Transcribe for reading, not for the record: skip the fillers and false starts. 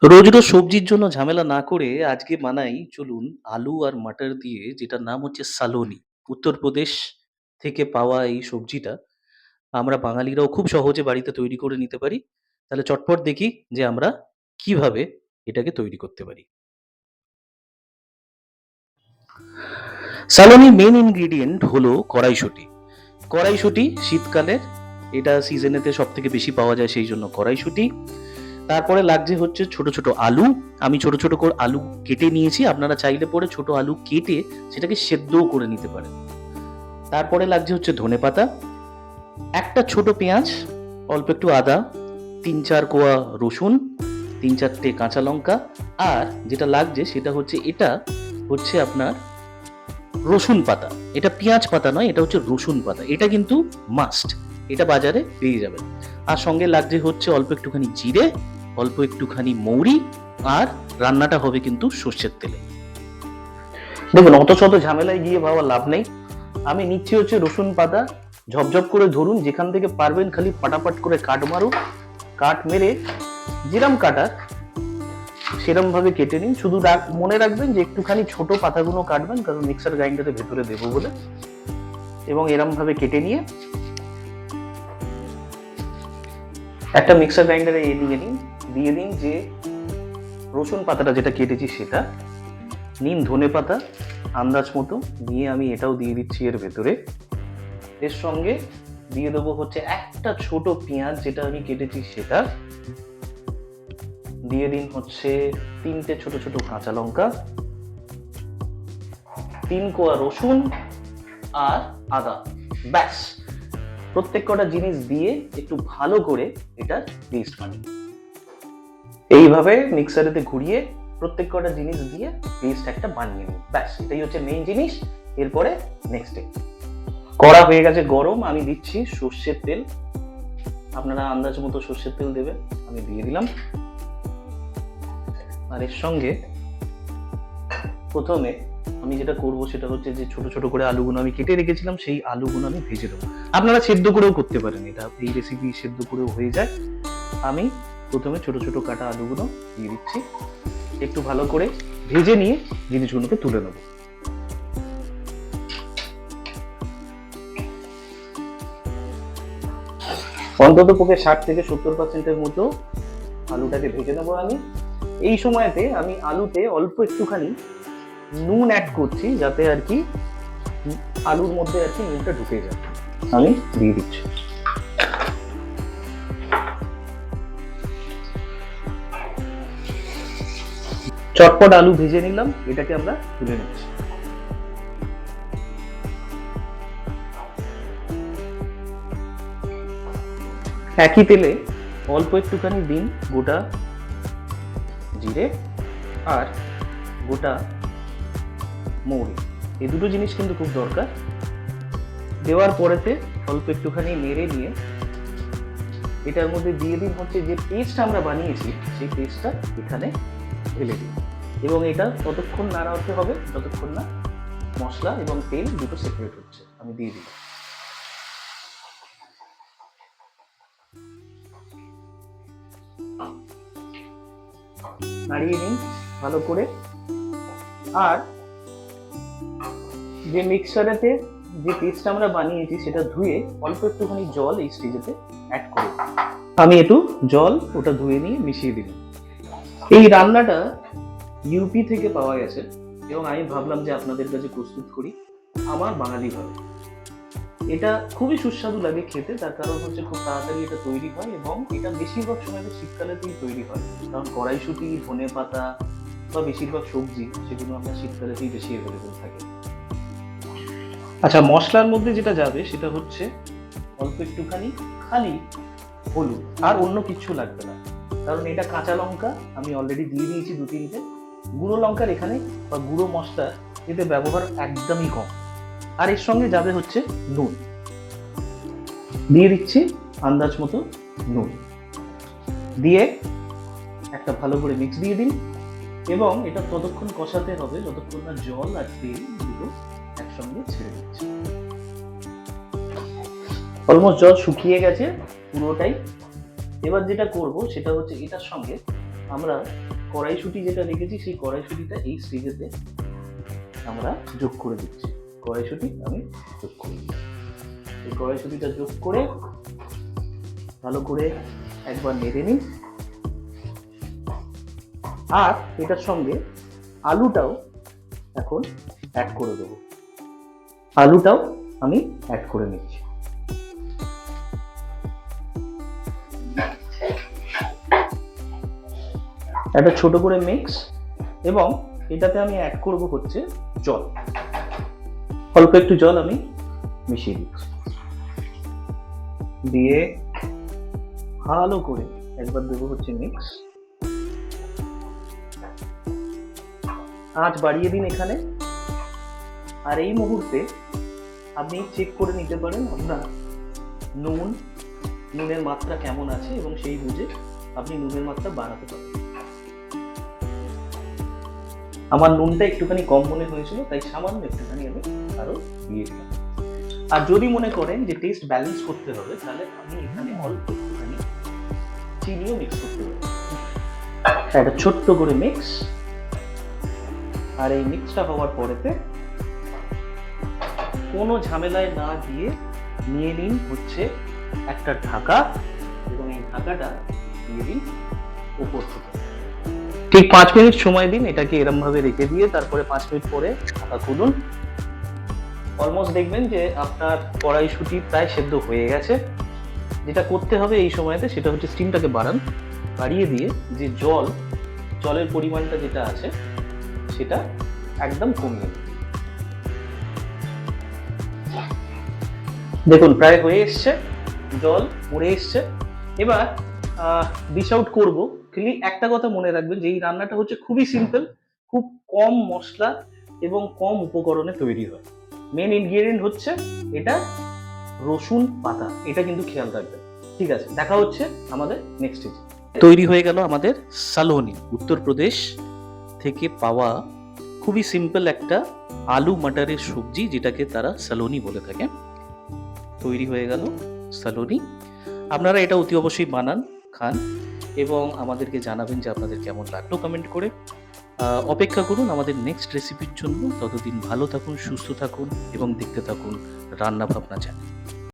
রোজ রোজ সবজির জন্য ঝামেলা না করে আজকে বানাই চলুন আলু আর মাটার দিয়ে, যেটার নাম হচ্ছে সালোনি। উত্তরপ্রদেশ থেকে পাওয়া এই সবজিটা আমরা বাঙালিরাও খুব সহজে বাড়িতে তৈরি করে নিতে পারি। তাহলে চটপট দেখি যে আমরা কিভাবে এটাকে তৈরি করতে পারি। সালোনির মেইন ইনগ্রিডিয়েন্ট হলো কড়াইশুঁটি। কড়াইশুঁটি শীতকালের, এটা সিজনেতে সব থেকে বেশি পাওয়া যায়, সেই জন্য কড়াইশুঁটি। তারপরে লাগছে হচ্ছে ছোট ছোট আলু। আমি ছোট ছোট করে আলু কেটে নিয়েছি, আপনারা চাইলে পরে ছোট আলু কেটে সেটাকে সেদ্ধও করে নিতে পারেন। তারপরে লাগছে হচ্ছে ধনেপাতা, একটা ছোট পেঁয়াজ, অল্প একটু আদা, ৩-৪ কোয়া রসুন, ৩-৪টে কাঁচা লঙ্কা। আর যেটা লাগছে সেটা হচ্ছে, এটা হচ্ছে আপনার রসুন পাতা। এটা পেঁয়াজ পাতা নয়, এটা হচ্ছে রসুন পাতা। এটা কিন্তু মাস্ট, এটা বাজারে পেয়ে যাবে। আর সঙ্গে লাগছে হচ্ছে অল্প একটুখানি জিরে, অল্প একটুখানি মৌরি। আর রান্নাটা হবে কিন্তু সর্ষের তেলে। দেখুন, অত শত ঝামেলায় গিয়ে বাবা লাভ নেই। আমি নিচ্ছি হচ্ছে রসুন পাতা, ঝপঝপ করে ধরুন, যেখান থেকে পারবেন খালি ফাটাফাট করে কাট মারুন। কাট মেরে যেরম কাটার সেরম ভাবে কেটে নিন। শুধু মনে রাখবেন যে একটুখানি ছোট পাতাগুলো কাটবেন, কারণ মিক্সার গ্রাইন্ডারে ভেতরে দেবো বলে। এবং এরম ভাবে কেটে নিয়ে একটা মিক্সার গ্রাইন্ডারে নিয়ে নিন। দিয়ে দিন যে রসুন পাতাটা যেটা কেটেছি সেটা নিন, ধনে পাতা আন্দাজ মতো নিয়ে আমি এটাও দিয়ে দিচ্ছি এর ভেতরে। এর সঙ্গে দিয়ে দেবো হচ্ছে একটা ছোট পেঁয়াজ যেটা আমি কেটেছি সেটা। দিয়ে দিন হচ্ছে 3টে ছোট ছোট কাঁচা লঙ্কা, 3 কোয়া রসুন আর আদা। ব্যাস, প্রত্যেক কটা জিনিস দিয়ে একটু ভালো করে এটা পেস্ট বানিয়ে এইভাবে মিক্সারেতে ঘুরিয়ে প্রত্যেক কটা জিনিস দিয়ে পেস্ট একটা বানিয়ে নিন। ব্যাস, এটাই হচ্ছে মেইন জিনিস। এরপরে নেক্সট ডে কড়া হয়ে গেছে গরম, আমি দিচ্ছি সর্ষের তেল। আপনারা আন্দাজ মতো সর্ষের তেল দেবেন, আমি দিয়ে দিলাম। আর এর সঙ্গে প্রথমে আমি যেটা করব সেটা হচ্ছে যে ছোট ছোট করে আলুগুলো আমি কেটে রেখেছিলাম, সেই আলুগুলো আমি ভেজে দেবো। আপনারা সেদ্ধ করেও করতে পারেন, এটা এই রেসিপি সেদ্ধ করেও হয়ে যায়। আমি প্রথমে ছোট ছোট কাটা আলুগুলো দিয়ে দিচ্ছি, একটু ভালো করে ভেজে নিয়ে জিনিসগুলোকে তুলে নেব। অন্তত পক্ষে 60-70% মতো আলুটাকে ভেজে নেবো আমি। এই সময়তে আমি আলুতে অল্প একটুখানি নুন অ্যাড করছি, যাতে আর কি আলুর মধ্যে আর কি নুনটা ঢুকে যায়। আমি দিয়ে দিচ্ছি। চটপট আলু ভেজে নিলাম, এটাকে আমরা তুলে নিচ্ছি। একই তেলে অল্প একটুখানি দিন গোটা জিরে আর গোটা মৌরি। এই দুটো জিনিস কিন্তু খুব দরকার। দেওয়ার পরেতে অল্প একটুখানি নেড়ে নিয়ে এটার মধ্যে দিয়ে দিন হচ্ছে যে পেস্ট আমরা বানিয়েছি, সেই পেস্টটা এখানে ঢেলে দিন। এবং এটা ততক্ষণ নাড়াতে হবে যতক্ষণ না মশলা এবং তেল দুটো সেপারেট হচ্ছে। আমি দিয়ে দিলাম। নাড়িয়ে নিন ভালো করে। আর যে মিক্সারেতে যে পেস্ট আমরা বানিয়েছি সেটা ধুয়ে অল্প একটুখানি জল এই স্টেজেতে অ্যাড করে আমি একটু জল ওটা ধুয়ে নিয়ে মিশিয়ে দিলাম। এই রান্নাটা ইউপি থেকে পাওয়া গেছে এবং আমি ভাবলাম যে আপনাদের কাছে প্রস্তুত করি আমার বাঙালি ভাবে। এটা খুবই সুস্বাদু লাগে খেতে, তার কারণ হচ্ছে খুব তাড়াতাড়ি এটা তৈরি হয় এবং এটা বেশিরভাগ সময় শীতকালেতেই তৈরি হয়। কারণ কড়াইশুঁটি, ধনে পাতা বা বেশিরভাগ সবজি সেগুলো আমরা শীতকালেতেই বেশি অ্যাভেলেবেল থাকে। আচ্ছা, মশলার মধ্যে যেটা যাবে সেটা হচ্ছে অল্প একটুখানি খালি হলুদ, আর অন্য কিছু লাগবে না, কারণ এটা কাঁচা লঙ্কা আমি অলরেডি দিয়ে দিয়েছি 2-3টে। গুঁড়ো লঙ্কার এখানে বা গুঁড়ো মশলা এতে ব্যবহার একদমই কম। আর এর সঙ্গে যাবে হচ্ছে নুন, দিয়ে দিচ্ছি আন্দাজ মতো নুন। দিয়ে একটা ভালো করে মিক্স দিয়ে দিন এবং এটা ততক্ষণ কষাতে হবে যতক্ষণ না জল আর তেল দুটো একসঙ্গে ছেড়ে দিচ্ছে। অলমোস্ট জল শুকিয়ে গেছে পুরোটাই। এবার যেটা করব সেটা হচ্ছে এটার সঙ্গে আমরা কড়াইশুঁটি যেটা রেখেছি সেই কড়াইশুঁটিটা এই স্টেজেতে আমরা যোগ করে দিচ্ছি। কড়াইশুঁটি আমি যোগ করে দিচ্ছি। এই কড়াইশুঁটিটা যোগ করে ভালো করে একবার নেড়ে নিই। আর এটার সঙ্গে আলুটাও এখন অ্যাড করে দেবো। আলুটাও আমি অ্যাড করে নিচ্ছি। একটা ছোট করে মিক্স, এবং এটাতে আমি অ্যাড করব হচ্ছে জল। অল্প একটু জল আমি মিশিয়ে দিচ্ছি, দিয়ে ভালো করে একবার দেবো হচ্ছে মিক্স। আঁচ বাড়িয়ে দিন এখানে। আর এই মুহূর্তে আপনি চেক করে নিতে পারেন আপনার নুনের মাত্রা কেমন আছে, এবং সেই বুঝে আপনি নুনের মাত্রা বাড়াতে পারেন। আমার নুনটা একটুখানি কম মনে হয়েছিল, তাই সামান্য একটুখানি আমি আরো দিয়ে দিলাম। আর যদি মনে করেন যে টেস্ট ব্যালেন্স করতে হবে, তাহলে আমি এখানে অল্প একটুখানি চিনিও মিক্স করতে পারি। একটা ছোট্ট করে মিক্স। আর এই মিক্সটা হওয়ার পরেতে কোনো ঝামেলায় না দিয়ে নিয়ে নিন হচ্ছে একটা ঢাকা, এবং এই ঢাকাটা দিয়ে দিন উপর থেকে। ঠিক 5 মিনিট সময় দিন এটাকে এরম ভাবে রেখে দিয়ে, তারপরে 5 মিনিট পরে ঢাকা খুলুন। অলমোস্ট দেখবেন যে আপনার কড়াইশুঁটি প্রায় সেদ্ধ হয়ে গেছে। যেটা করতে হবে এই সময়তে সেটা হচ্ছে স্টিমটাকে বাড়িয়ে দিয়ে যে জলের পরিমাণটা যেটা আছে সেটা একদম কমিয়ে দিন। দেখুন প্রায় হয়ে এসছে, জল পড়ে এসছে। এবার ডিশ আউট করবো। খালি একটা কথা মনে রাখবেন যে এই রান্নাটা হচ্ছে খুবই সিম্পল, খুব কম মশলা এবং কম উপকরণে তৈরি হয়। মেন ইনগ্রেডিয়েন্ট হচ্ছে এটা রসুন পাতা, এটা কিন্তু খেয়াল রাখবেন। ঠিক আছে, দেখা হচ্ছে আমাদের নেক্সট স্টেজে। তৈরি হয়ে গেল আমাদের সালোনি, উত্তরপ্রদেশ থেকে পাওয়া খুবই সিম্পল একটা আলু মাটারের সবজি, যেটাকে তারা সালোনি বলে থাকে। তৈরি হয়ে গেল সালোনি। আপনারা এটা অতি অবশ্যই বানান, খান, এবং আমাদেরকে জানাবেন যে আপনাদের কেমন লাগলো কমেন্ট করে। অপেক্ষা করুন আমাদের নেক্সট রেসিপির জন্য। ততদিন ভালো থাকুন, সুস্থ থাকুন এবং দেখতে থাকুন রান্না ভাবনা চ্যানেল।